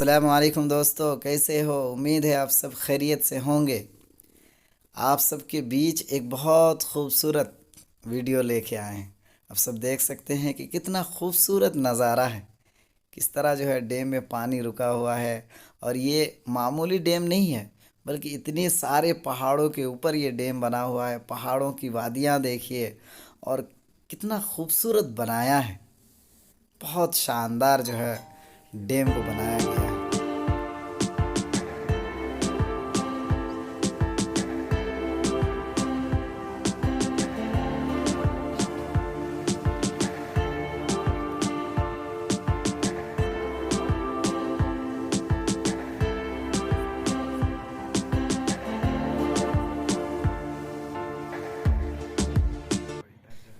अस्सलाम वालेकुम दोस्तों, कैसे हो? उम्मीद है आप सब खैरियत से होंगे। आप सबके बीच एक बहुत खूबसूरत वीडियो लेके आए हैं। आप सब देख सकते हैं कि कितना खूबसूरत नज़ारा है। किस तरह जो है डैम में पानी रुका हुआ है। और ये मामूली डैम नहीं है, बल्कि इतने सारे पहाड़ों के ऊपर ये डैम बना हुआ है। पहाड़ों की वादियाँ देखिए, और कितना खूबसूरत बनाया है। बहुत शानदार जो है डैम को बनाया गया है।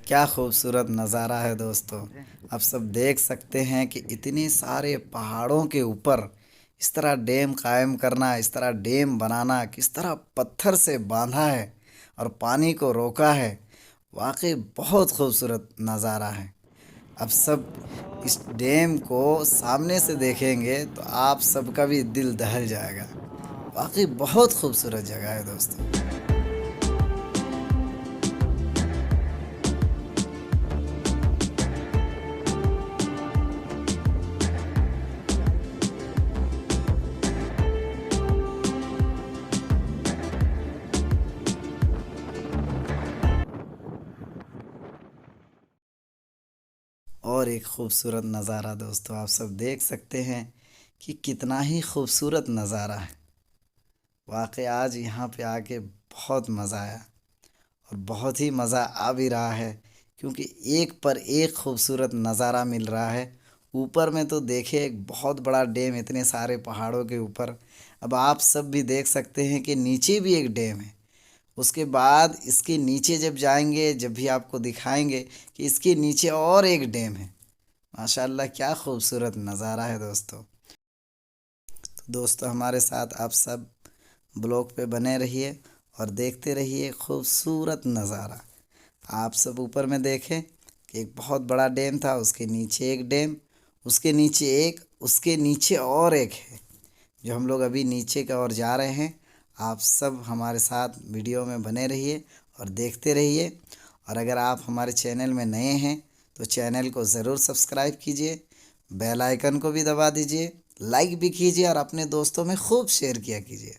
क्या खूबसूरत नज़ारा है दोस्तों। आप सब देख सकते हैं कि इतने सारे पहाड़ों के ऊपर इस तरह डैम कायम करना, इस तरह डैम बनाना, किस तरह पत्थर से बांधा है और पानी को रोका है। वाकई बहुत खूबसूरत नज़ारा है। अब सब इस डैम को सामने से देखेंगे तो आप सबका भी दिल दहल जाएगा। वाकई बहुत खूबसूरत जगह है दोस्तों। और एक खूबसूरत नज़ारा दोस्तों, आप सब देख सकते हैं कि कितना ही खूबसूरत नज़ारा है। वाकई आज यहाँ पे आके बहुत मज़ा आया, और बहुत ही मज़ा आ भी रहा है, क्योंकि एक पर एक खूबसूरत नज़ारा मिल रहा है। ऊपर में तो देखिए एक बहुत बड़ा डैम, इतने सारे पहाड़ों के ऊपर। अब आप सब भी देख सकते हैं कि नीचे भी एक डैम है। उसके बाद इसके नीचे जब जाएंगे, जब भी आपको दिखाएंगे कि इसके नीचे और एक डैम है। माशाल्लाह, क्या खूबसूरत नज़ारा है दोस्तों। तो दोस्तों, हमारे साथ आप सब ब्लॉग पे बने रहिए और देखते रहिए खूबसूरत नज़ारा। आप सब ऊपर में देखें कि एक बहुत बड़ा डैम था, उसके नीचे एक डैम, उसके नीचे एक, उसके नीचे और एक है, जो हम लोग अभी नीचे की ओर जा रहे हैं। आप सब हमारे साथ वीडियो में बने रहिए और देखते रहिए। और अगर आप हमारे चैनल में नए हैं तो चैनल को ज़रूर सब्सक्राइब कीजिए, बेल आइकन को भी दबा दीजिए, लाइक भी कीजिए और अपने दोस्तों में खूब शेयर किया कीजिए।